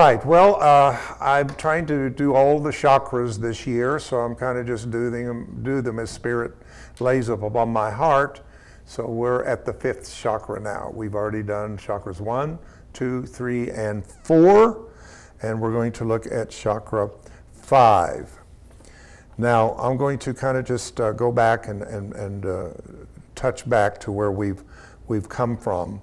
right. Well, I'm trying to do all the chakras this year, so I'm kind of just do them as Spirit lays up upon my heart. So we're at the 5th chakra now. We've already done chakras 1, 2, 3, and 4, and we're going to look at chakra 5. Now, I'm going to kind of just go back and touch back to where we've come from.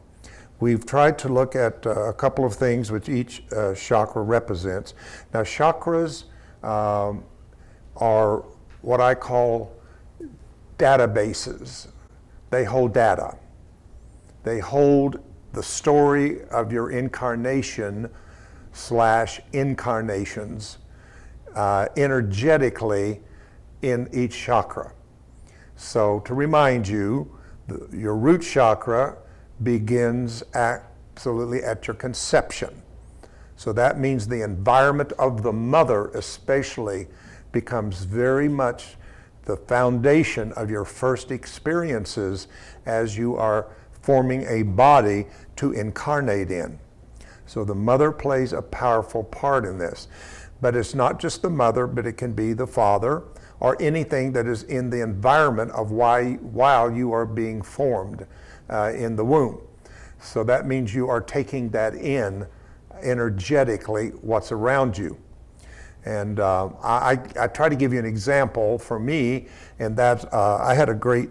We've tried to look at a couple of things which each chakra represents. Now, chakras are what I call databases. They hold data. They hold the story of your incarnation/incarnations energetically in each chakra. So to remind you, your root chakra begins absolutely at your conception. So that means the environment of the mother especially becomes very much the foundation of your first experiences as you are forming a body to incarnate in. So the mother plays a powerful part in this. But it's not just the mother, but it can be the father or anything that is in the environment of while you are being formed in the womb. So that means you are taking that in energetically, what's around you. And I try to give you an example for me, and that's I had a great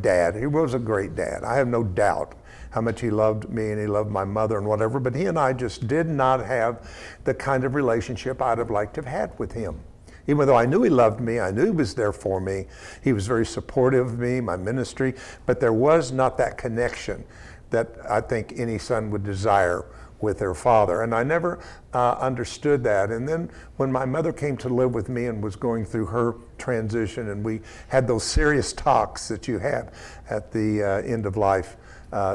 dad. He was a great dad. I have no doubt how much he loved me and he loved my mother and whatever, but he and I just did not have the kind of relationship I'd have liked to have had with him. Even though I knew he loved me, I knew he was there for me, he was very supportive of me, my ministry, but there was not that connection that I think any son would desire with their father. And I never understood that. And then when my mother came to live with me and was going through her transition, and we had those serious talks that you have at the end of life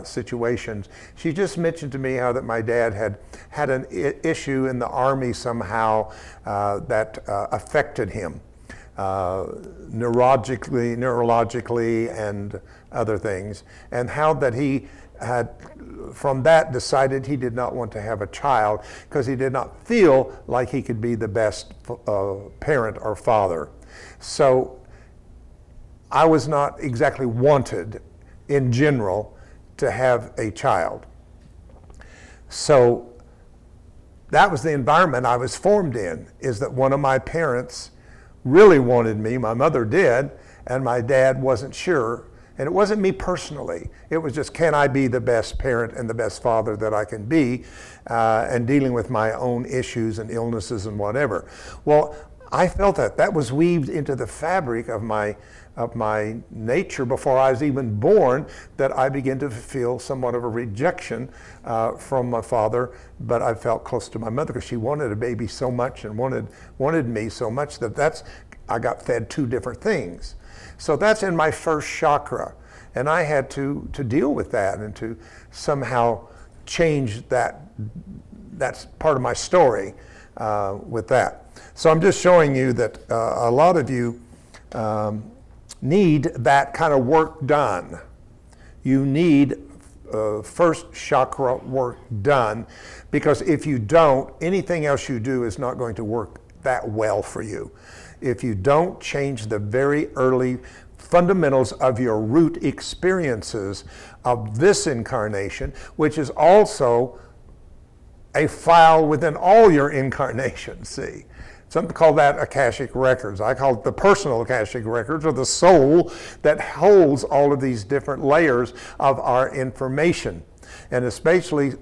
situations, she just mentioned to me how that my dad had an issue in the Army somehow that affected him neurologically and other things, and how that he had from that decided he did not want to have a child because he did not feel like he could be the best parent or father. So I was not exactly wanted in general to have a child. So that was the environment I was formed in, is that one of my parents really wanted me, my mother did, and my dad wasn't sure. And it wasn't me personally. It was just, can I be the best parent and the best father that I can be, and dealing with my own issues and illnesses and whatever. Well, I felt that was weaved into the fabric of my nature before I was even born, that I began to feel somewhat of a rejection from my father, but I felt close to my mother because she wanted a baby so much and wanted me so much that I got fed two different things. So that's in my first chakra, and I had to deal with that and to somehow change that. That's part of my story with that. So I'm just showing you that a lot of you need that kind of work done. You need first chakra work done, because if you don't, anything else you do is not going to work that well for you. If you don't change the very early fundamentals of your root experiences of this incarnation, which is also a file within all your incarnations, see. Some call that Akashic Records. I call it the personal Akashic Records, or the soul that holds all of these different layers of our information. And especially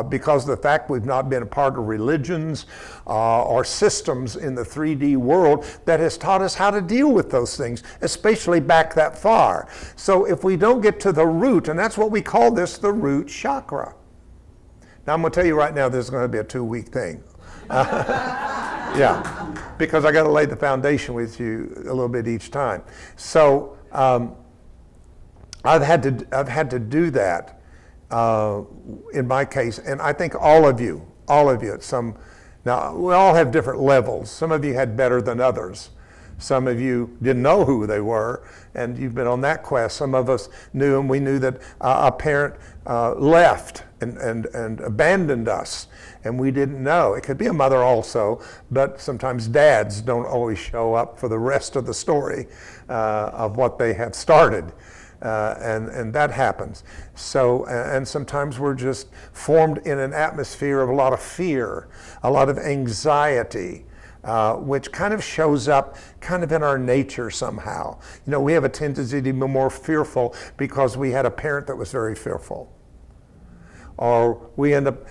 because of the fact we've not been a part of religions or systems in the 3D world that has taught us how to deal with those things, especially back that far. So if we don't get to the root, and that's what we call this, the root chakra. Now I'm going to tell you right now, this is going to be a 2-week thing. Yeah, because I got to lay the foundation with you a little bit each time. So I've had to do that in my case, and I think all of you at some. Now we all have different levels. Some of you had better than others, Some of you didn't know who they were, and you've been on that quest. Some of us knew, and we knew that a parent left and abandoned us, and we didn't know. It could be a mother also, but sometimes dads don't always show up for the rest of the story of what they have started. And that happens. So, and sometimes we're just formed in an atmosphere of a lot of fear, a lot of anxiety, which kind of shows up kind of in our nature somehow. You know, we have a tendency to be more fearful because we had a parent that was very fearful. Or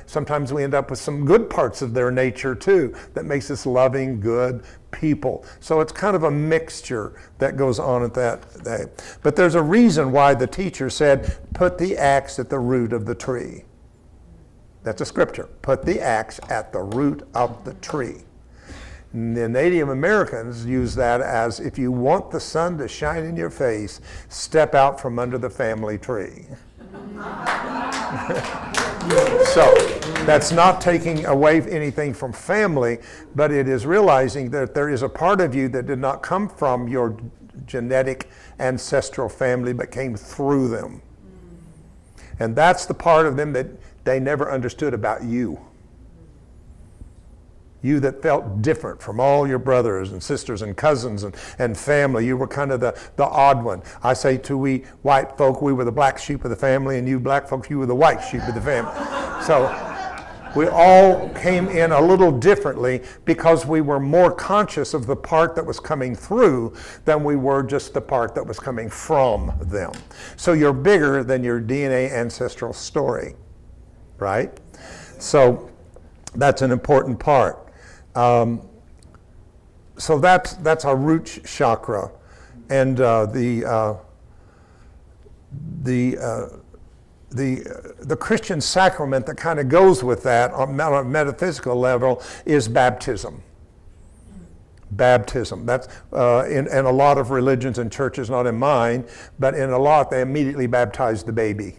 sometimes we end up with some good parts of their nature too that makes us loving, good people. So it's kind of a mixture that goes on at that day. But there's a reason why the teacher said, put the axe at the root of the tree. That's a scripture. Put the axe at the root of the tree. And the Native Americans use that as, if you want the sun to shine in your face, step out from under the family tree. So that's not taking away anything from family, but it is realizing that there is a part of you that did not come from your genetic ancestral family, but came through them. And that's the part of them that they never understood about you. You that felt different from all your brothers and sisters and cousins and family. You were kind of the odd one. I say to we white folk, we were the black sheep of the family, and you black folks, you were the white sheep of the family. So we all came in a little differently because we were more conscious of the part that was coming through than we were just the part that was coming from them. So you're bigger than your DNA ancestral story, right? So that's an important part. So that's our root chakra, and the Christian sacrament that kind of goes with that on a metaphysical level is baptism. Baptism. That's in a lot of religions and churches, not in mine, but in a lot they immediately baptize the baby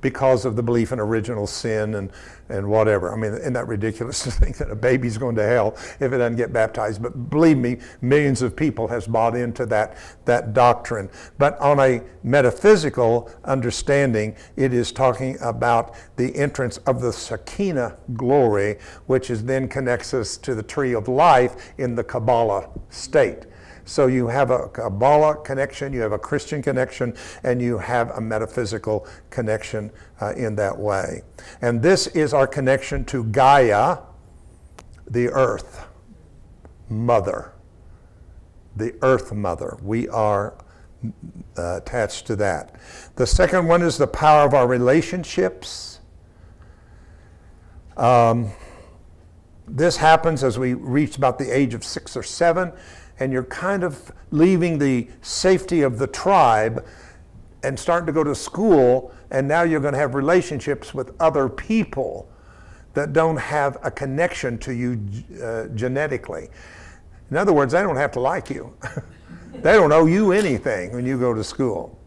because of the belief in original sin and whatever. I mean, isn't that ridiculous to think that a baby's going to hell if it doesn't get baptized? But believe me, millions of people has bought into that doctrine. But on a metaphysical understanding, it is talking about the entrance of the Shekinah glory, which is then connects us to the tree of life in the Kabbalah state. So you have a Kabbalah connection, you have a Christian connection, and you have a metaphysical connection in that way. And this is our connection to Gaia, the earth mother, the earth mother. We are attached to that. The second one is the power of our relationships. This happens as we reach about the age of 6 or 7. And you're kind of leaving the safety of the tribe and starting to go to school, and now you're going to have relationships with other people that don't have a connection to you genetically. In other words, they don't have to like you. They don't owe you anything when you go to school.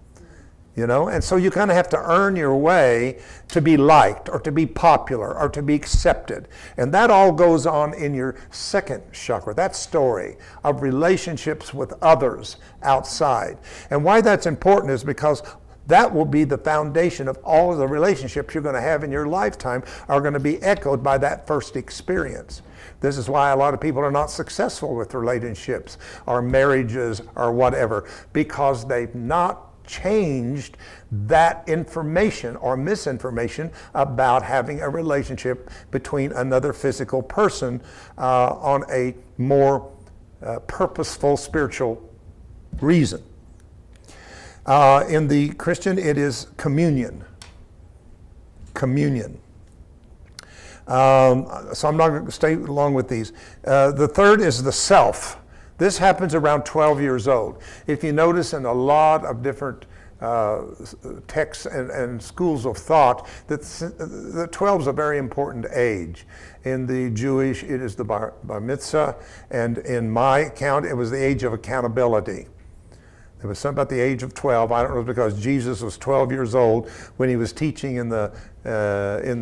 You know, and so you kind of have to earn your way to be liked or to be popular or to be accepted. And that all goes on in your second chakra, that story of relationships with others outside. And why that's important is because that will be the foundation of all of the relationships you're going to have in your lifetime are going to be echoed by that first experience. This is why a lot of people are not successful with relationships or marriages or whatever, because they've not changed that information or misinformation about having a relationship between another physical person on a more purposeful spiritual reason. In the Christian, it is communion. Communion. So I'm not going to stay along with these. The third is the self. This happens around 12 years old. If you notice in a lot of different texts and schools of thought, that the 12 is a very important age. In the Jewish, it is the bar mitzvah, and in my account, it was the age of accountability. There was something about the age of 12. I don't know if it's because Jesus was 12 years old when he was teaching in the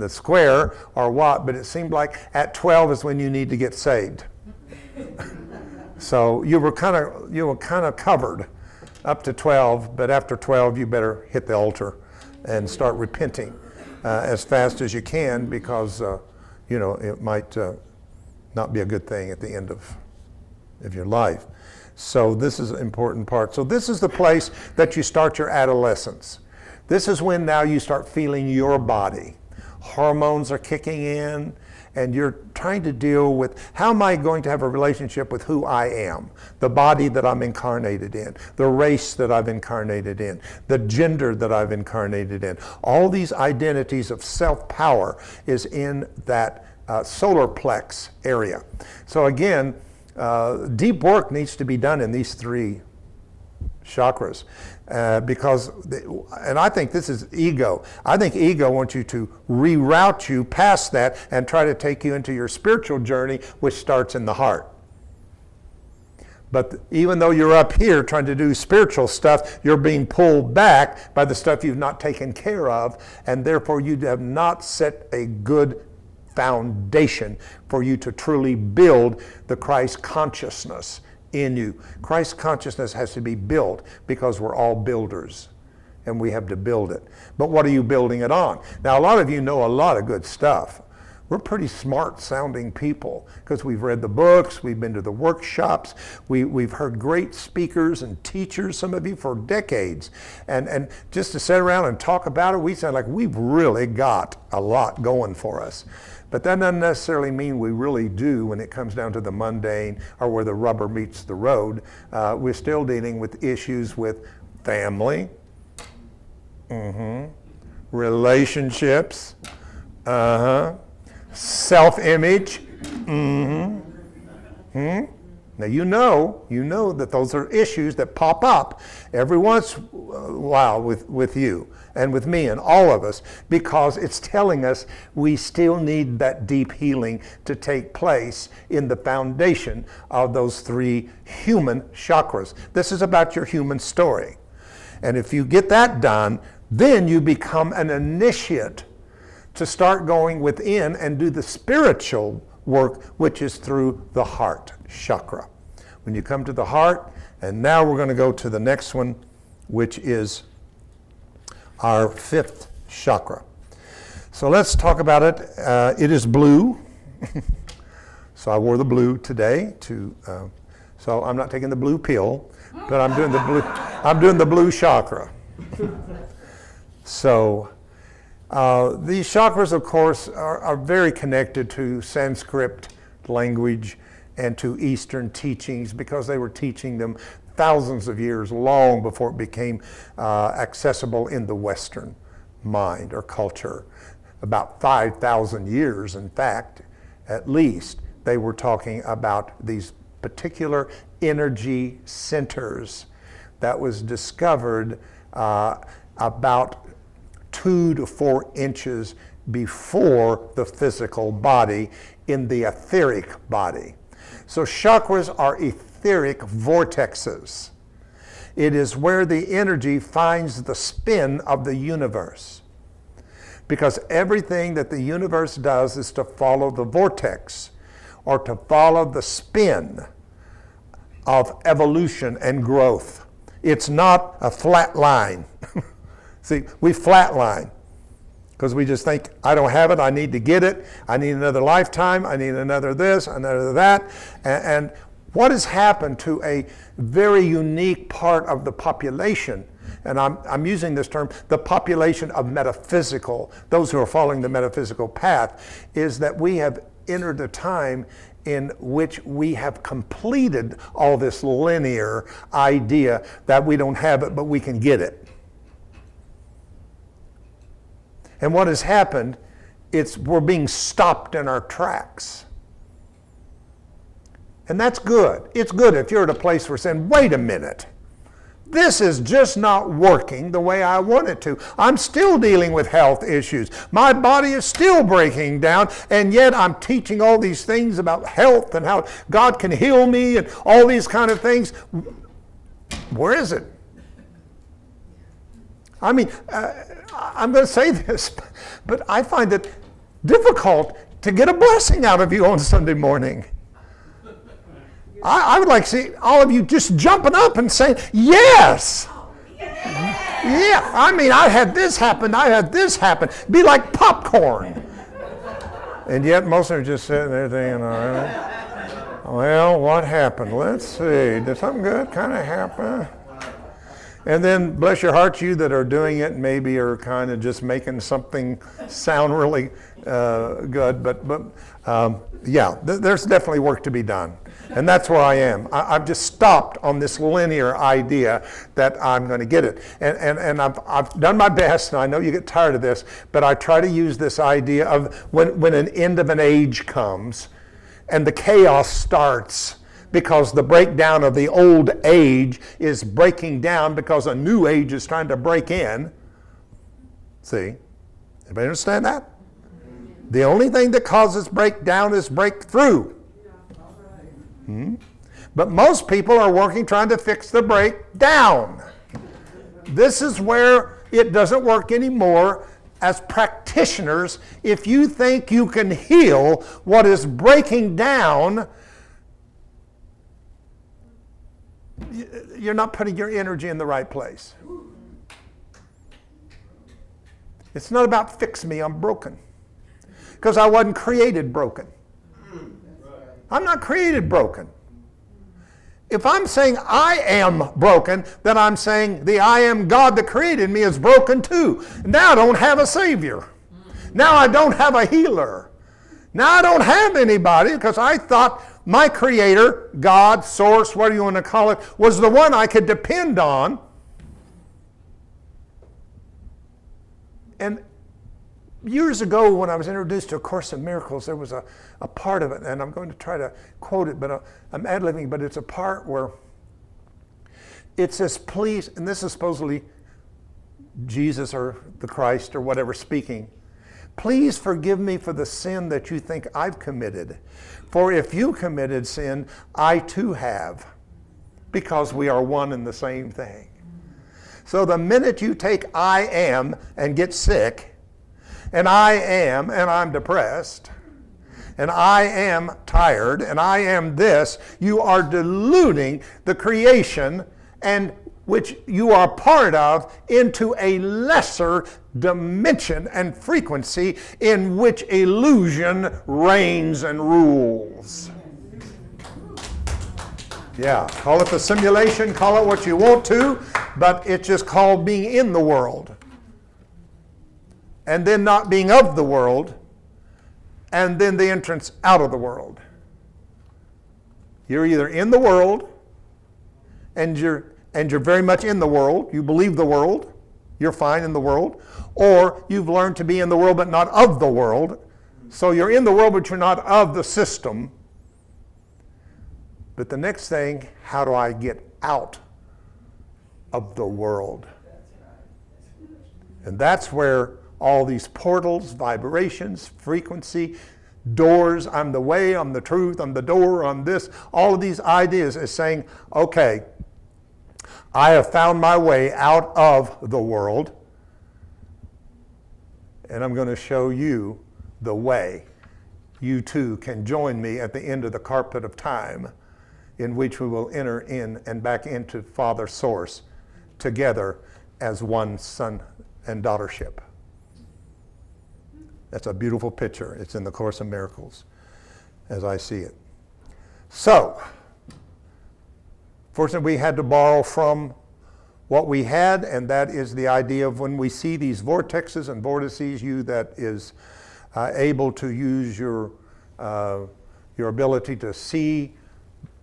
square or what, but it seemed like at 12 is when you need to get saved. So you were kind of covered up to 12, but after 12 you better hit the altar and start repenting as fast as you can, because it might not be a good thing at the end of your life. So this is an important part. So this is the place that you start your adolescence. This is when now you start feeling your body. Hormones are kicking in, and you're trying to deal with, how am I going to have a relationship with who I am? The body that I'm incarnated in, the race that I've incarnated in, the gender that I've incarnated in. All these identities of self-power is in that solar plex area. So again, deep work needs to be done in these three chakras, and I think this is ego. I think ego wants you to reroute you past that and try to take you into your spiritual journey, which starts in the heart. But even though you're up here trying to do spiritual stuff, you're being pulled back by the stuff you've not taken care of, and therefore you have not set a good foundation for you to truly build the Christ consciousness in you. Christ consciousness has to be built because we're all builders and we have to build it. But what are you building it on? Now, a lot of you know a lot of good stuff. We're pretty smart sounding people because we've read the books, we've been to the workshops, we've heard great speakers and teachers, some of you for decades. And just to sit around and talk about it, we sound like we've really got a lot going for us. But that doesn't necessarily mean we really do when it comes down to the mundane or where the rubber meets the road. We're still dealing with issues with family, relationships, self-image. Now you know that those are issues that pop up every once in a while with you and with me and all of us, because it's telling us we still need that deep healing to take place in the foundation of those three human chakras. This is about your human story. And if you get that done, then you become an initiate to start going within and do the spiritual work, which is through the heart chakra. When you come to the heart, and now we're going to go to the next one, which is our fifth chakra. So let's talk about it. It is blue. So I wore the blue today so I'm not taking the blue pill, but I'm doing the blue chakra. So these chakras, of course, are very connected to Sanskrit language and to Eastern teachings, because they were teaching them thousands of years, long before it became accessible in the Western mind or culture. About 5,000 years, in fact, at least, they were talking about these particular energy centers that was discovered about 2 to 4 inches before the physical body in the etheric body. So chakras are etheric vortexes. It is where the energy finds the spin of the universe. Because everything that the universe does is to follow the vortex, or to follow the spin of evolution and growth. It's not a flat line. See, we flatline because we just think, I don't have it, I need to get it, I need another lifetime, I need another this, another that. And what has happened to a very unique part of the population, and I'm using this term, the population of metaphysical, those who are following the metaphysical path, is that we have entered a time in which we have completed all this linear idea that we don't have it, but we can get it. And what has happened, we're being stopped in our tracks. And that's good. It's good if you're at a place where saying, wait a minute, this is just not working the way I want it to. I'm still dealing with health issues. My body is still breaking down, and yet I'm teaching all these things about health and how God can heal me and all these kind of things. Where is it? I mean, I'm going to say this, but I find it difficult to get a blessing out of you on Sunday morning. I would like to see all of you just jumping up and saying, yes. Yeah, I mean, I had this happen, I had this happen. Be like popcorn. And yet most of them are just sitting there thinking, all right, well, what happened? Let's see, did something good kind of happen? And then, bless your hearts, you that are doing it maybe are kind of just making something sound really good. But yeah, there's definitely work to be done. And that's where I am. I've just stopped on this linear idea that I'm going to get it. And I've done my best, and I know you get tired of this, but I try to use this idea of when an end of an age comes and the chaos starts, because the breakdown of the old age is breaking down because a new age is trying to break in. See? Everybody understand that? The only thing that causes breakdown is breakthrough. But most people are working trying to fix the breakdown. This is where it doesn't work anymore. As practitioners, if you think you can heal what is breaking down, you're not putting your energy in the right place. It's not about fix me, I'm broken. Because I wasn't created broken. I'm not created broken. If I'm saying I am broken, then I'm saying the I am God that created me is broken too. Now I don't have a Savior. Now I don't have a healer. Now I don't have anybody because I thought my Creator, God, Source, whatever you want to call it, was the one I could depend on. And years ago when I was introduced to A Course in Miracles, there was a part of it, and I'm going to try to quote it, but I'm ad-libbing, but it's a part where it says, please, and this is supposedly Jesus or the Christ or whatever speaking, please forgive me for the sin that you think I've committed. For if you committed sin, I too have, because we are one and the same thing. So the minute you take I am and get sick, and I am and I'm depressed, and I am tired, and I am this, you are diluting the creation and which you are part of into a lesser dimension and frequency in which illusion reigns and rules. Yeah, call it the simulation, call it what you want to, but it's just called being in the world. And then not being of the world, and then the entrance out of the world. You're either in the world, and you're very much in the world, you believe the world, you're fine in the world, or you've learned to be in the world but not of the world. So you're in the world but you're not of the system. But the next thing, how do I get out of the world? And that's where all these portals, vibrations, frequency, doors, I'm the way, I'm the truth, I'm the door, I'm this, all of these ideas is saying, okay, I have found my way out of the world, and I'm going to show you the way. You too can join me at the end of the carpet of time, in which we will enter in and back into Father Source together as one son and daughtership. That's a beautiful picture. It's in the Course in Miracles as I see it. So, fortunately, we had to borrow from what we had, and that is the idea of when we see these vortexes and vortices, you that is able to use your ability to see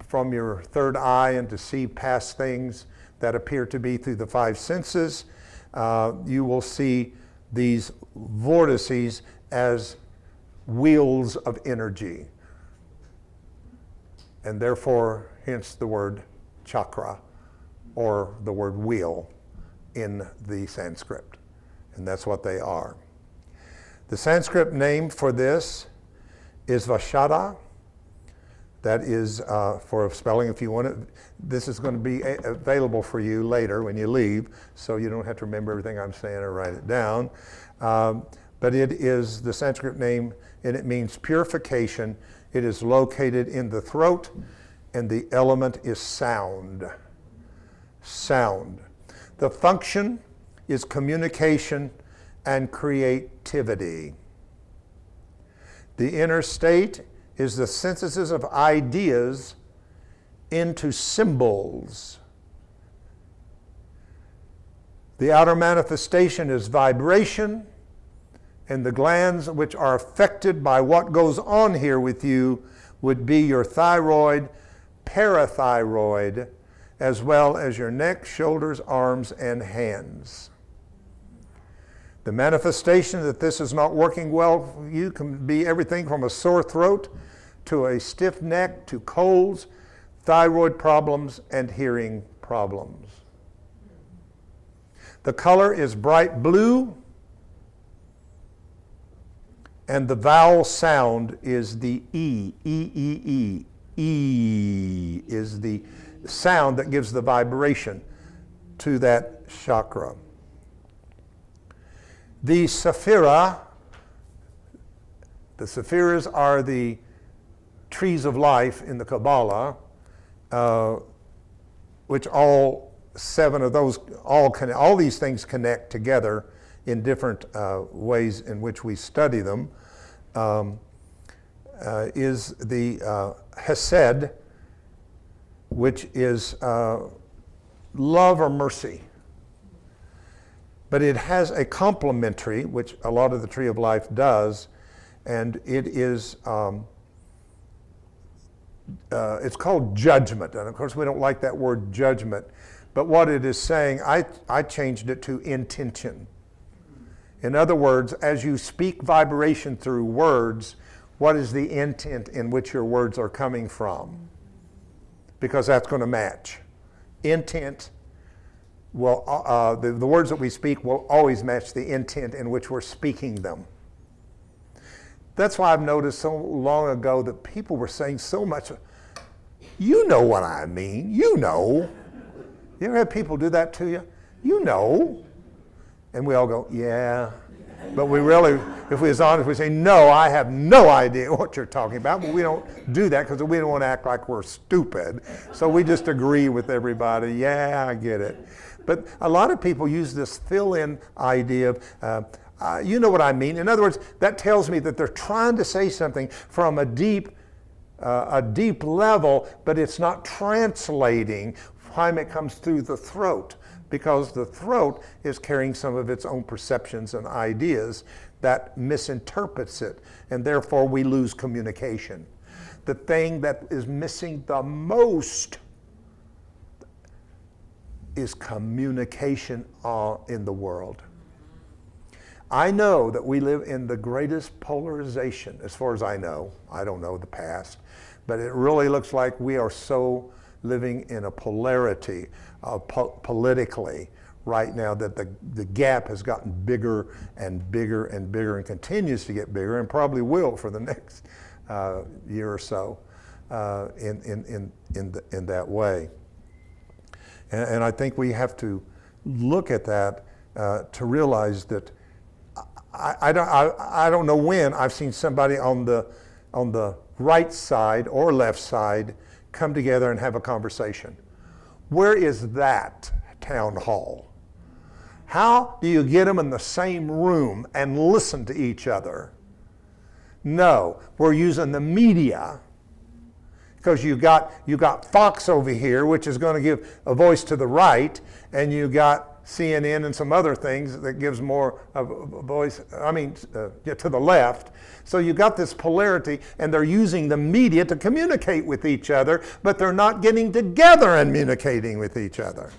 from your third eye and to see past things that appear to be through the five senses, you will see these vortices as wheels of energy. And therefore, hence the word chakra, or the word wheel in the Sanskrit. And that's what they are. The Sanskrit name for this is Vashada. That is for spelling if you want it. This is going to be available for you later when you leave, so you don't have to remember everything I'm saying or write it down. But it is the Sanskrit name, and it means purification. It is located in the throat. and the element is sound. Sound. The function is communication and creativity. The inner state is the synthesis of ideas into symbols. The outer manifestation is vibration, and the glands which are affected by what goes on here with you would be your thyroid, parathyroid, as well as your neck, shoulders, arms, and hands. The manifestation that this is not working well for you can be everything from a sore throat to a stiff neck to colds, thyroid problems, and hearing problems. The color is bright blue, and the vowel sound is the E, E-E-E. E is the sound that gives the vibration to that chakra. The saphiras are the trees of life in the Kabbalah, which all 7 of those, all these things connect together in different ways in which we study them, is the Hesed, which is love or mercy. But it has a complementary, which a lot of the Tree of Life does, and it is, it's called judgment. And of course we don't like that word judgment, but what it is saying, I changed it to intention. In other words, as you speak vibration through words, what is the intent in which your words are coming from? Because that's going to match. Intent will, the words that we speak will always match the intent in which we're speaking them. That's why I've noticed so long ago that people were saying so much, you know what I mean, you know. You ever have people do that to you? You know. And we all go, yeah. But we really, if we was honest, we say, no, I have no idea what you're talking about. But we don't do that because we don't want to act like we're stupid. So we just agree with everybody. Yeah, I get it. But a lot of people use this fill-in idea of, you know what I mean. In other words, that tells me that they're trying to say something from a deep level, but it's not translating time it comes through the throat, because the throat is carrying some of its own perceptions and ideas that misinterprets it, and therefore we lose communication. The thing that is missing the most is communication in the world. I know that we live in the greatest polarization, as far as I know. I don't know the past, but it really looks like we are so living in a polarity politically right now that the gap has gotten bigger and bigger and bigger and continues to get bigger and probably will for the next year or so in that way. And I think we have to look at that to realize that I don't know when I've seen somebody on the right side or left side come together and have a conversation. Where is that town hall? How do you get them in the same room and listen to each other? No, we're using the media, because you got Fox over here, which is going to give a voice to the right, and you got CNN and some other things that gives more of a voice, to the left. So you got this polarity, and they're using the media to communicate with each other, but they're not getting together and communicating with each other.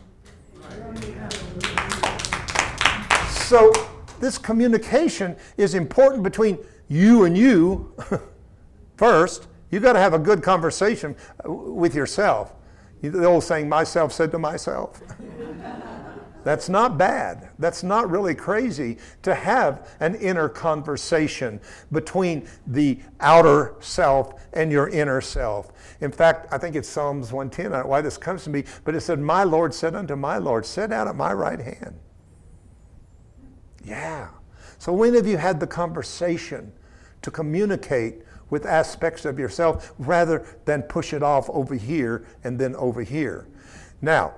So this communication is important between you and you. First, you got to have a good conversation with yourself. The old saying, myself said to myself. That's not bad. That's not really crazy to have an inner conversation between the outer self and your inner self. In fact, I think it's Psalms 110, I don't know why this comes to me, but it said, my Lord said unto my Lord, sit down at my right hand. Yeah. So when have you had the conversation to communicate with aspects of yourself rather than push it off over here and then over here. Now,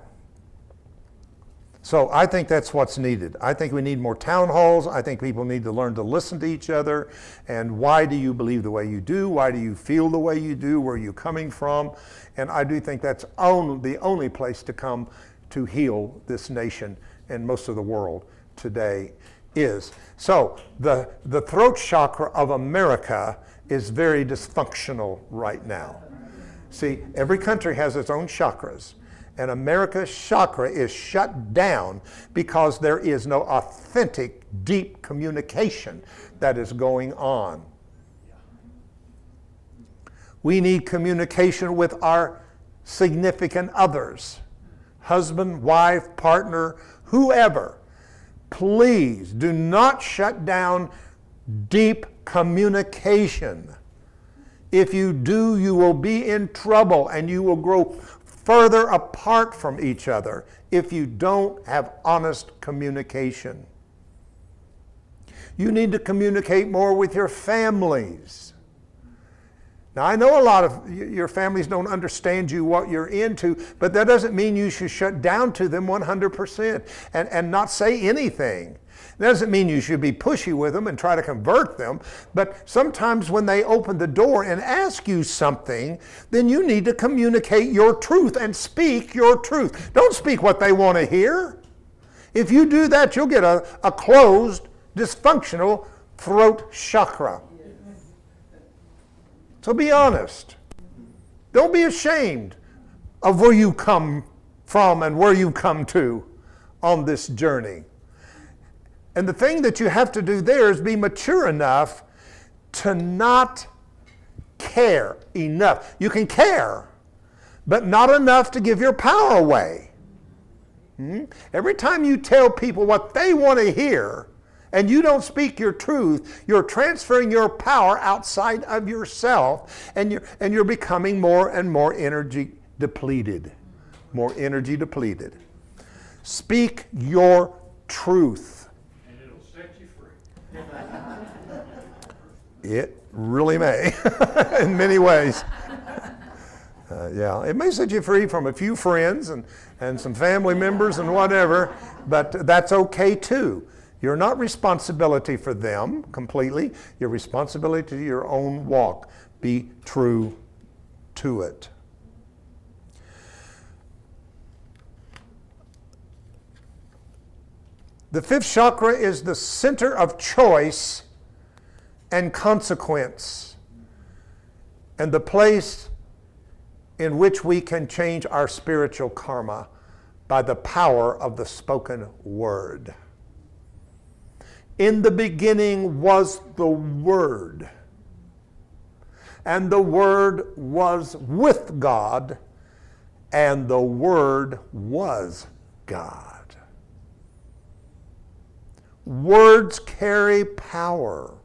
so I think that's what's needed. I think we need more town halls. I think people need to learn to listen to each other. And why do you believe the way you do? Why do you feel the way you do? Where are you coming from? And I do think that's the only place to come to heal this nation and most of the world today is. So the throat chakra of America is very dysfunctional right now. See, every country has its own chakras. And America's chakra is shut down because there is no authentic, deep communication that is going on. We need communication with our significant others, husband, wife, partner, whoever. Please do not shut down deep communication. If you do, you will be in trouble and you will grow further apart from each other if you don't have honest communication. You need to communicate more with your families. Now, I know a lot of your families don't understand you, what you're into, but that doesn't mean you should shut down to them 100% and not say anything. That doesn't mean you should be pushy with them and try to convert them, but sometimes when they open the door and ask you something, then you need to communicate your truth and speak your truth. Don't speak what they want to hear. If you do that, you'll get a closed, dysfunctional throat chakra. So be honest. Don't be ashamed of where you come from and where you come to on this journey. And the thing that you have to do there is be mature enough to not care enough. You can care, but not enough to give your power away. Every time you tell people what they want to hear and you don't speak your truth, you're transferring your power outside of yourself and you're becoming more and more energy depleted. More energy depleted. Speak your truth. It really may, in many ways. Yeah, it may set you free from a few friends and some family members and whatever, but that's okay too. You're not responsibility for them completely. You're responsibility to your own walk. Be true to it. The fifth chakra is the center of choice and consequence, and the place in which we can change our spiritual karma by the power of the spoken word. In the beginning was the Word, and the Word was with God, and the Word was God. Words carry power.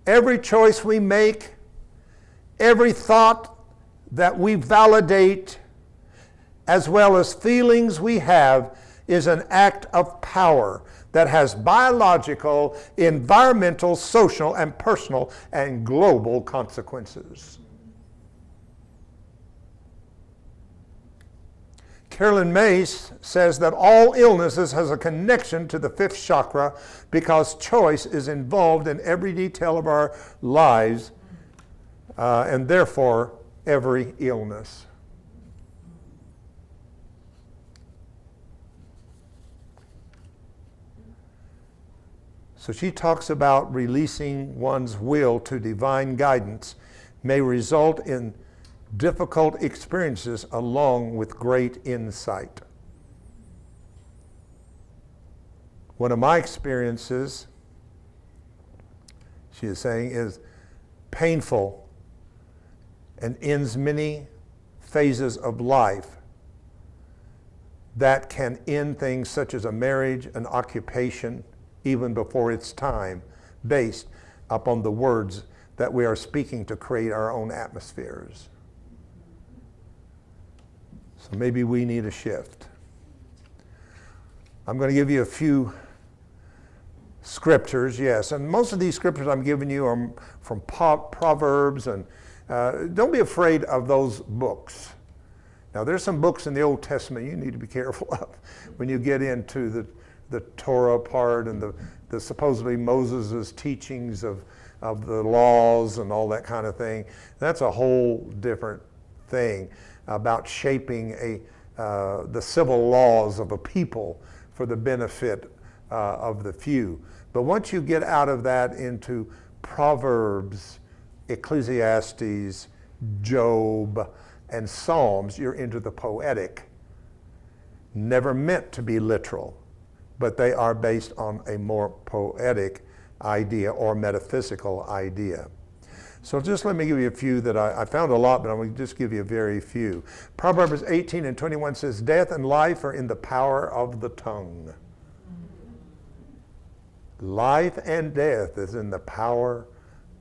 Every choice we make, every thought that we validate, as well as feelings we have, is an act of power that has biological, environmental, social, and personal, and global consequences. Carolyn Mace says that all illnesses has a connection to the fifth chakra because choice is involved in every detail of our lives and therefore every illness. So she talks about releasing one's will to divine guidance may result in difficult experiences along with great insight. One of my experiences, she is saying, is painful and ends many phases of life that can end things such as a marriage, an occupation, even before its time, based upon the words that we are speaking to create our own atmospheres. So maybe we need a shift. I'm going to give you a few scriptures, yes. And most of these scriptures I'm giving you are from Proverbs, and don't be afraid of those books. Now, there's some books in the Old Testament you need to be careful of when you get into the Torah part and the supposedly Moses' teachings of the laws and all that kind of thing. That's a whole different thing about shaping the civil laws of a people for the benefit of the few. But once you get out of that into Proverbs, Ecclesiastes, Job, and Psalms, you're into the poetic. Never meant to be literal, but they are based on a more poetic idea or metaphysical idea. So just let me give you a few that I found a lot, but I'm going to just give you a very few. Proverbs 18:21 says, "Death and life are in the power of the tongue." Life and death is in the power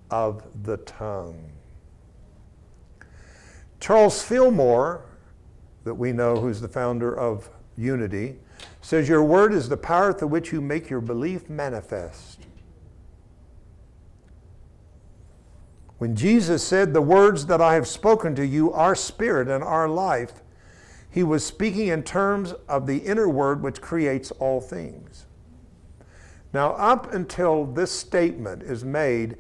of the tongue. Charles Fillmore, that we know, who's the founder of Unity, says, "Your word is the power through which you make your belief manifest." When Jesus said, "The words that I have spoken to you are spirit and are life," he was speaking in terms of the inner word which creates all things. Now, up until this statement is made,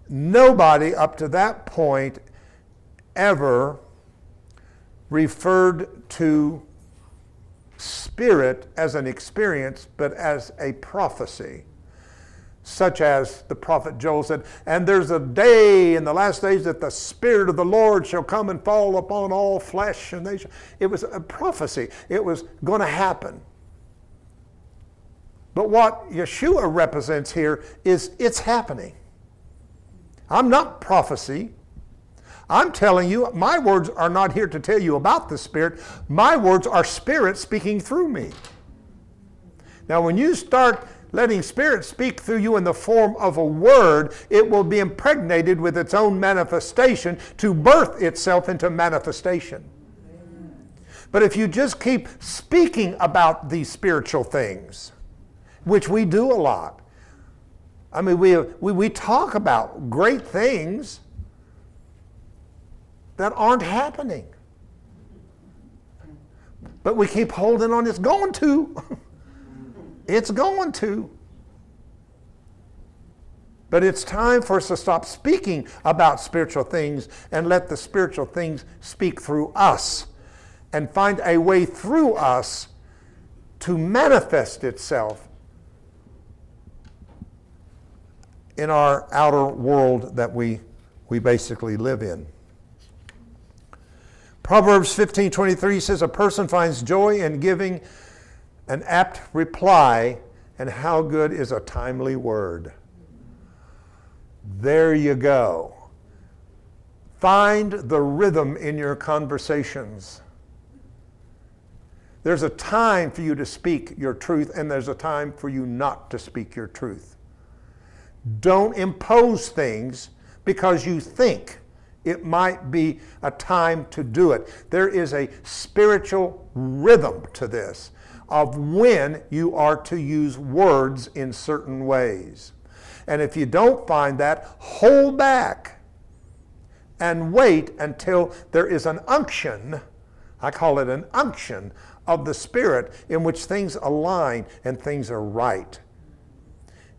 nobody up to that point ever referred to spirit as an experience, but as a prophecy. Such as the prophet Joel said, "And there's a day in the last days that the Spirit of the Lord shall come and fall upon all flesh." And it was a prophecy. It was going to happen. But what Yeshua represents here is it's happening. I'm not prophecy. I'm telling you, my words are not here to tell you about the Spirit. My words are Spirit speaking through me. Now, when you start letting Spirit speak through you in the form of a word, it will be impregnated with its own manifestation to birth itself into manifestation. But if you just keep speaking about these spiritual things, which we do a lot, I mean, we talk about great things that aren't happening. But we keep holding on, it's going to. It's going to. But it's time for us to stop speaking about spiritual things and let the spiritual things speak through us and find a way through us to manifest itself in our outer world that we basically live in. Proverbs 15:23 says, "A person finds joy in giving an apt reply, and how good is a timely word." There you go. Find the rhythm in your conversations. There's a time for you to speak your truth, and there's a time for you not to speak your truth. Don't impose things because you think it might be a time to do it. There is a spiritual rhythm to this of when you are to use words in certain ways. And if you don't find that, hold back and wait until there is an unction, I call it an unction, of the Spirit in which things align and things are right.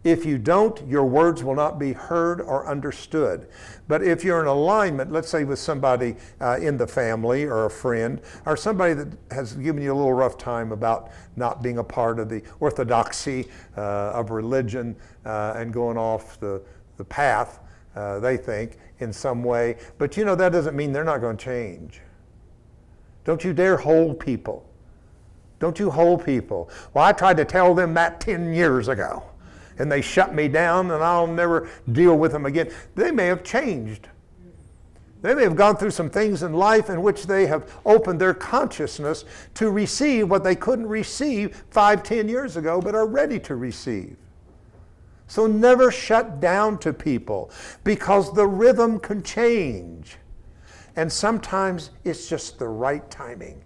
If you don't, your words will not be heard or understood. But if you're in alignment, let's say with somebody in the family or a friend, or somebody that has given you a little rough time about not being a part of the orthodoxy of religion and going off the path, they think, in some way. But you know, that doesn't mean they're not going to change. Don't you dare hold people. Don't you hold people. Well, I tried to tell them that 10 years ago, and they shut me down, and I'll never deal with them again. They may have changed. They may have gone through some things in life in which they have opened their consciousness to receive what they couldn't receive 5-10 years ago, but are ready to receive. So never shut down to people, because the rhythm can change. And sometimes it's just the right timing.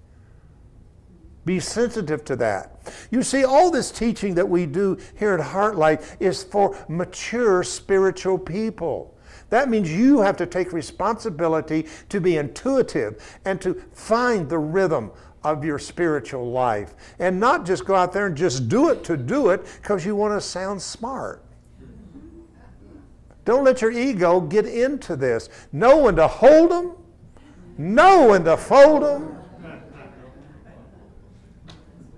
Be sensitive to that. You see, all this teaching that we do here at HeartLight is for mature spiritual people. That means you have to take responsibility to be intuitive and to find the rhythm of your spiritual life. And not just go out there and just do it to do it because you want to sound smart. Don't let your ego get into this. Know when to hold them. Know when to fold them.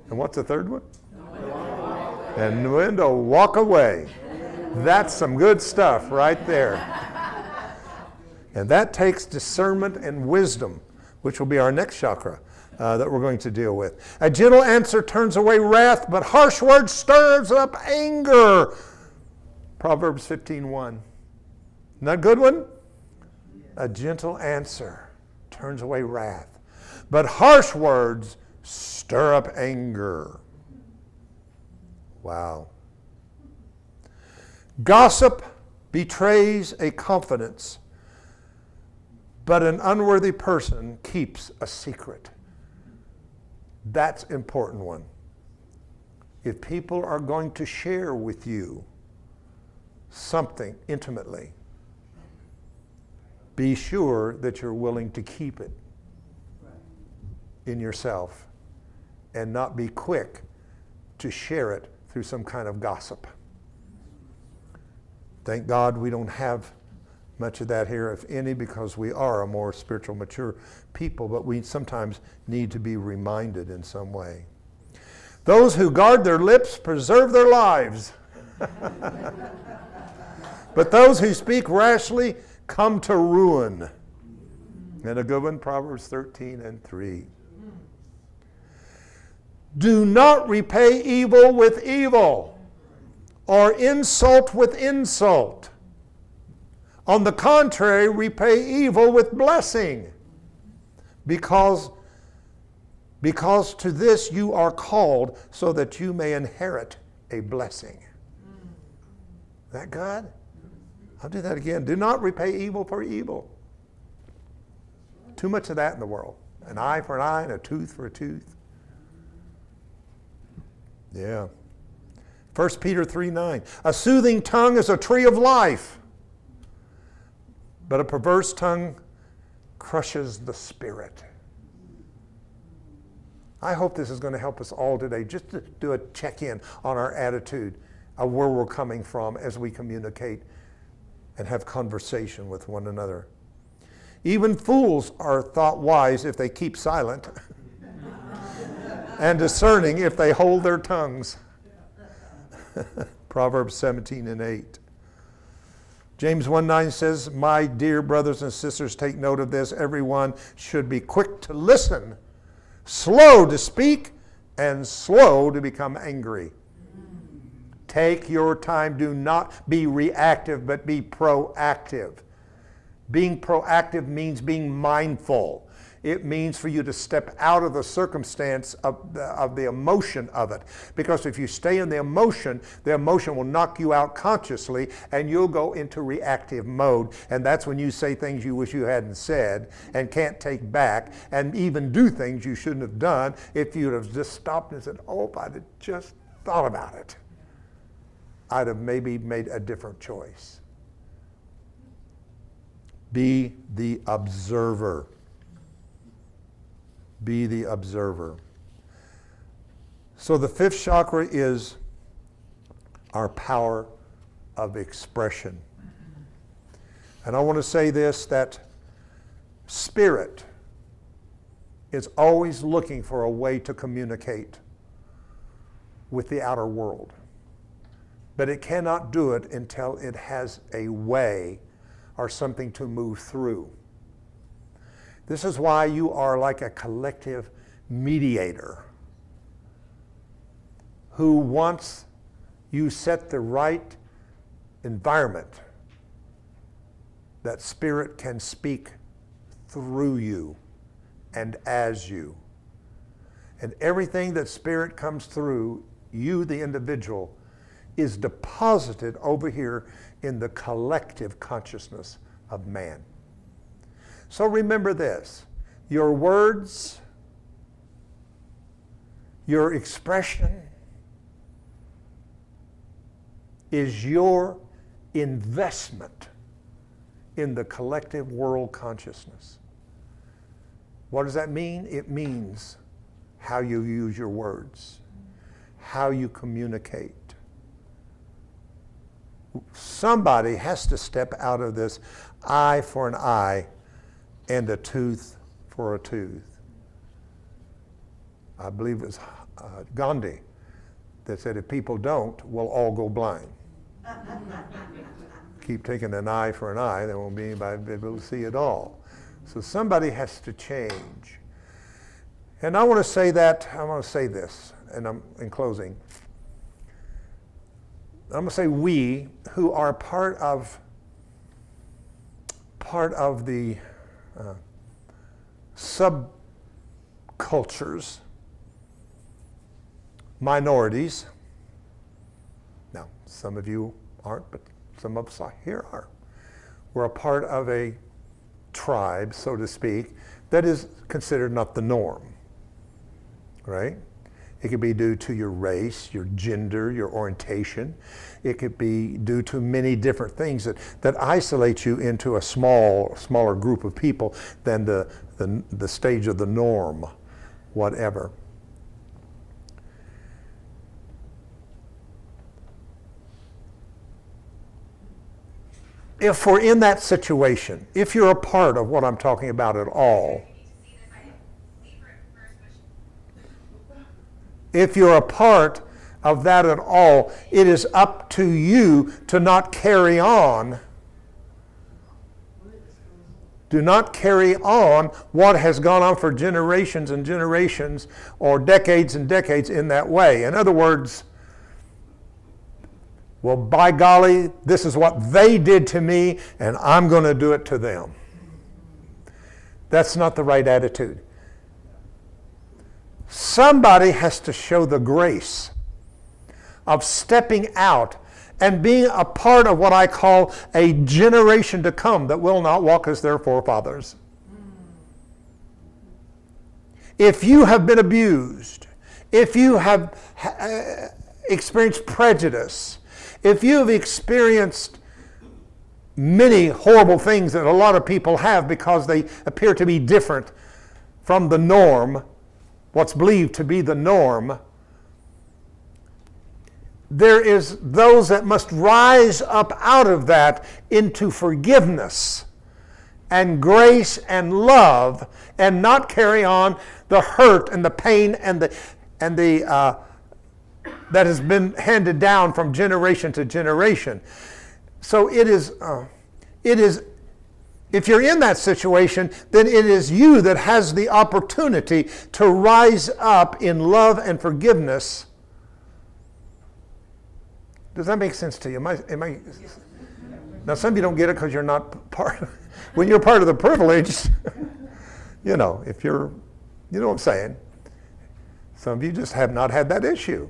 And what's the third one? And when to walk away. That's some good stuff right there. And that takes discernment and wisdom, which will be our next chakra that we're going to deal with. A gentle answer turns away wrath, but harsh words stirs up anger. Proverbs 15:1. Isn't that a good one? A gentle answer turns away wrath, but harsh words stir up anger. Wow. Gossip betrays a confidence, but an unworthy person keeps a secret. That's an important one. If people are going to share with you something intimately, be sure that you're willing to keep it in yourself and not be quick to share it through some kind of gossip. Thank God we don't have much of that here, if any, because we are a more spiritual, mature people, but we sometimes need to be reminded in some way. Those who guard their lips preserve their lives. But those who speak rashly come to ruin. And a good one, Proverbs 13:3. Do not repay evil with evil or insult with insult. On the contrary, repay evil with blessing, because to this you are called, so that you may inherit a blessing. Is that good? I'll do that again. Do not repay evil for evil. Too much of that in the world. An eye for an eye and a tooth for a tooth. Yeah. 1 Peter 3:9. A soothing tongue is a tree of life, but a perverse tongue crushes the spirit. I hope this is going to help us all today, just to do a check-in on our attitude of where we're coming from as we communicate and have conversation with one another. Even fools are thought wise if they keep silent, and discerning if they hold their tongues. Proverbs 17:8. James 1:9 says, my dear brothers and sisters, take note of this. Everyone should be quick to listen, slow to speak, and slow to become angry. Take your time. Do not be reactive, but be proactive. Being proactive means being mindful. It means for you to step out of the circumstance of the emotion of it. Because if you stay in the emotion will knock you out consciously, and you'll go into reactive mode. And that's when you say things you wish you hadn't said and can't take back, and even do things you shouldn't have done if you'd have just stopped and said, oh, if I'd have just thought about it, I'd have maybe made a different choice. Be the observer. Be the observer. So the fifth chakra is our power of expression. And I want to say this, that spirit is always looking for a way to communicate with the outer world. But it cannot do it until it has a way or something to move through. This is why you are like a collective mediator who, once you set the right environment, that spirit can speak through you and as you. And everything that spirit comes through you, the individual, is deposited over here in the collective consciousness of man. So remember this, your words Your expression is your investment in the collective world consciousness. What does that mean? It means how you use your words, how you communicate. Somebody has to step out of this eye for an eye and a tooth for a tooth. I believe it was Gandhi that said, if people don't, we'll all go blind. Keep taking an eye for an eye, there won't be anybody able to see it all. So somebody has to change. And I want to say this, and I'm in closing. I'm going to say we who are part of the subcultures, minorities. Now, some of you aren't, but some of us here are. We're a part of a tribe, so to speak, that is considered not the norm, right? It could be due to your race, your gender, your orientation. It could be due to many different things that isolate you into a smaller group of people than the stage of the norm, whatever. If we're in that situation, if you're a part of what I'm talking about at all, if you're a part of that at all, it is up to you to not carry on. Do not carry on what has gone on for generations and generations or decades and decades in that way. In other words, well, by golly, this is what they did to me, and I'm going to do it to them. That's not the right attitude. Somebody has to show the grace of stepping out and being a part of what I call a generation to come that will not walk as their forefathers. If you have been abused, if you have experienced prejudice, if you have experienced many horrible things that a lot of people have because they appear to be different from the norm, what's believed to be the norm, there is those that must rise up out of that into forgiveness and grace and love, and not carry on the hurt and the pain and the that has been handed down from generation to generation. So it is, if you're in that situation, then it is you that has the opportunity to rise up in love and forgiveness. Does that make sense to you? Now, some of you don't get it because you're not part. When you're part of the privileged, you know what I'm saying. Some of you just have not had that issue.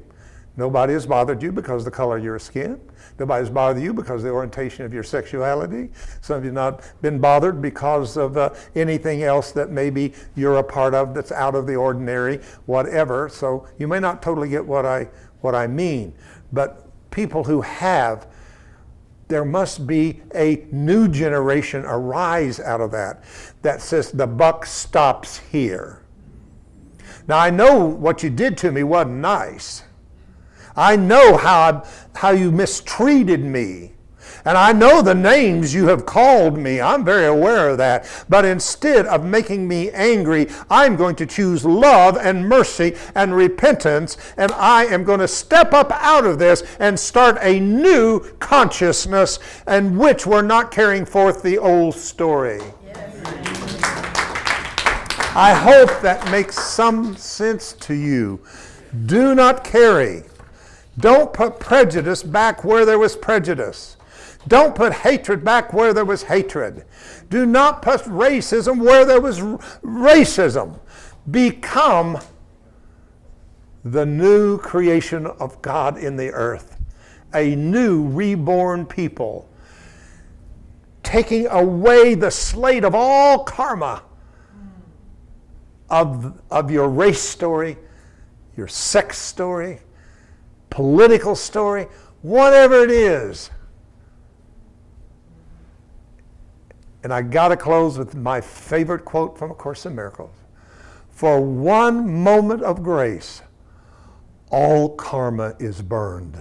Nobody has bothered you because of the color of your skin. Nobody has bothered you because of the orientation of your sexuality. Some of you have not been bothered because of anything else that maybe you're a part of that's out of the ordinary, whatever. So you may not totally get what I mean. But people who have, there must be a new generation arise out of that says the buck stops here. Now I know what you did to me wasn't nice. I know how you mistreated me. And I know the names you have called me. I'm very aware of that. But instead of making me angry, I'm going to choose love and mercy and repentance. And I am going to step up out of this and start a new consciousness in which we're not carrying forth the old story. Yes. I hope that makes some sense to you. Do not carry. Don't put prejudice back where there was prejudice. Don't put hatred back where there was hatred. Do not put racism where there was racism. Become the new creation of God in the earth. A new reborn people. Taking away the slate of all karma of your race story, your sex story, political story, whatever it is. And I got to close with my favorite quote from A Course in Miracles. For one moment of grace, all karma is burned.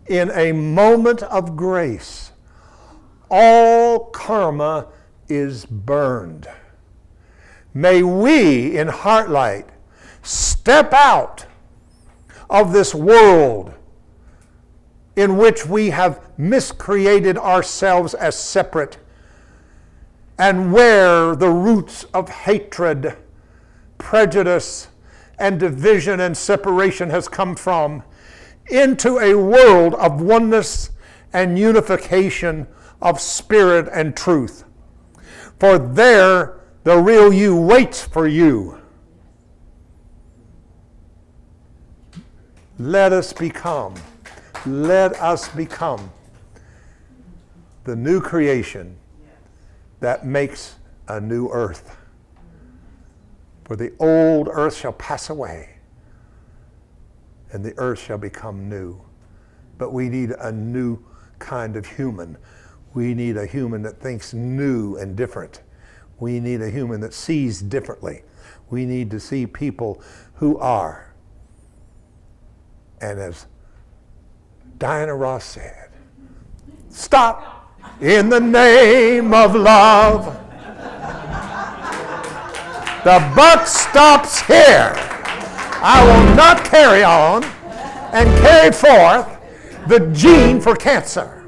In a moment of grace, all karma is burned. May we in HeartLight step out of this world in which we have miscreated ourselves as separate, and where the roots of hatred, prejudice, and division and separation has come from, into a world of oneness and unification of spirit and truth. For there, the real you waits for you. Let us become the new creation that makes a new earth. For the old earth shall pass away, and the earth shall become new. But we need a new kind of human. We need a human that thinks new and different. We need a human that sees differently. We need to see people who are. And as Diana Ross said, stop in the name of love. The buck stops here. I will not carry on and carry forth the gene for cancer.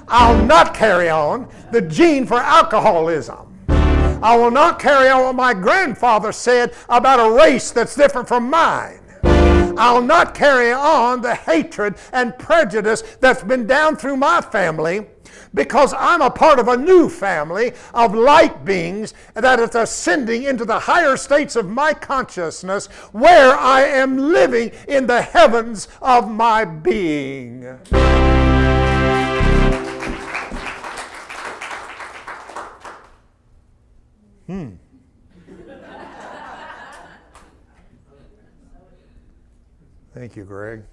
I'll not carry on the gene for alcoholism. I will not carry on what my grandfather said about a race that's different from mine. I'll not carry on the hatred and prejudice that's been down through my family, because I'm a part of a new family of light beings that is ascending into the higher states of my consciousness, where I am living in the heavens of my being. Thank you, Greg.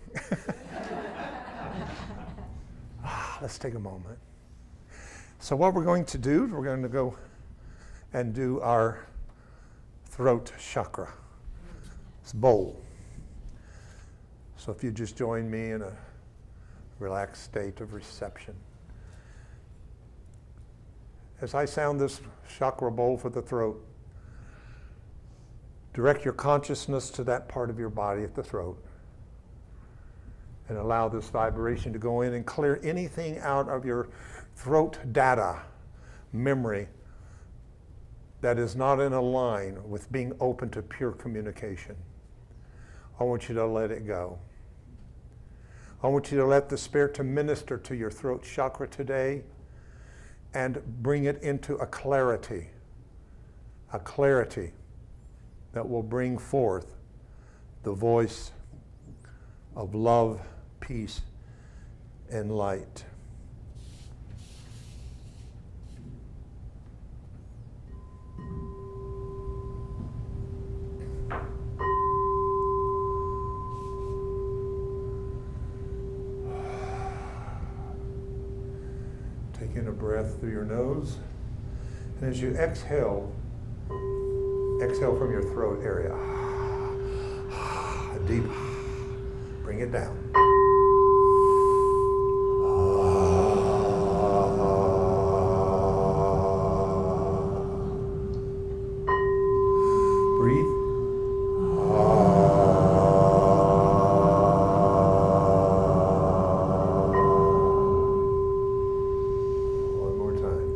Let's take a moment. So what we're going to do, we're going to go and do our throat chakra. It's bowl. So if you just join me in a relaxed state of reception. As I sound this chakra bowl for the throat, direct your consciousness to that part of your body at the throat, and allow this vibration to go in and clear anything out of your throat data, memory, that is not in a line with being open to pure communication. I want you to let it go. I want you to let the Spirit to minister to your throat chakra today and bring it into a clarity that will bring forth the voice of love, peace, and light. Take in a breath through your nose, and as you exhale, exhale from your throat area. A deep, bring it down. Breathe. One more time.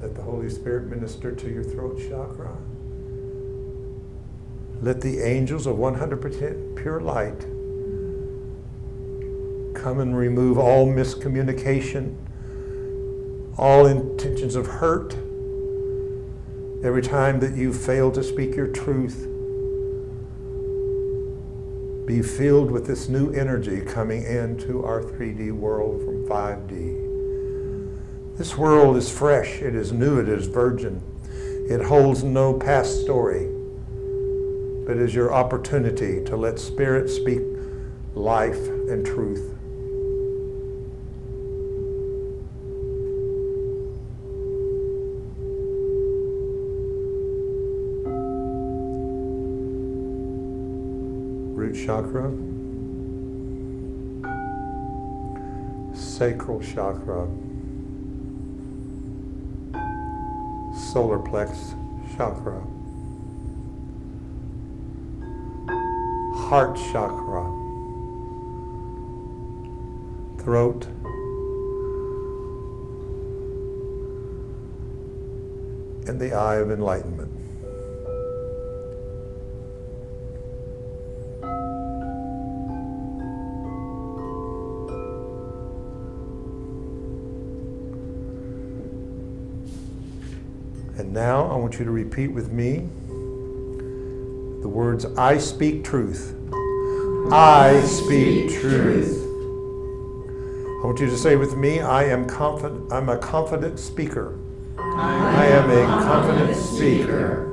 Let the Holy Spirit minister to your throat chakra. Let the angels of 100% pure light come and remove all miscommunication, all intentions of hurt, every time that you fail to speak your truth. Be filled with this new energy coming into our 3D world from 5D. This world is fresh, it is new, it is virgin. It holds no past story, but is your opportunity to let Spirit speak life and truth. Root chakra, sacral chakra, solar plex chakra, heart chakra, throat, and the eye of enlightenment. And now I want you to repeat with me the words, I speak truth. I speak truth. I want you to say with me, I'm a confident speaker. I am a confident speaker.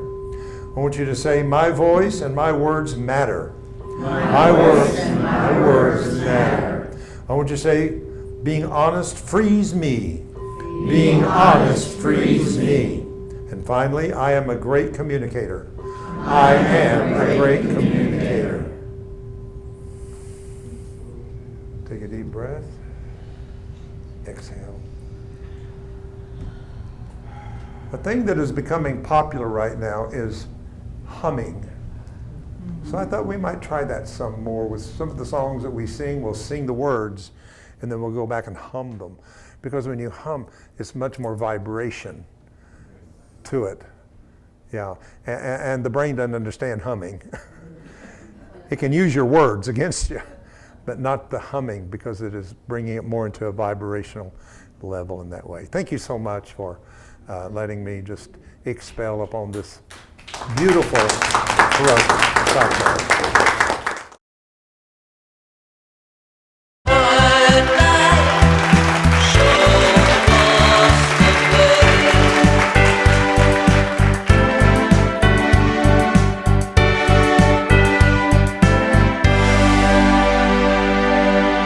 I want you to say, my voice and my words matter. My voice and my words matter. I want you to say, being honest frees me. Being honest frees me. And finally, I am a great communicator. I am a great communicator. Take a deep breath. Exhale. A thing that is becoming popular right now is humming. So I thought we might try that some more with some of the songs that we sing. We'll sing the words, and then we'll go back and hum them. Because when you hum, it's much more vibration to it. Yeah, and the brain doesn't understand humming. It can use your words against you, but not the humming, because it is bringing it more into a vibrational level in that way. Thank you so much for letting me just expel upon this beautiful throat.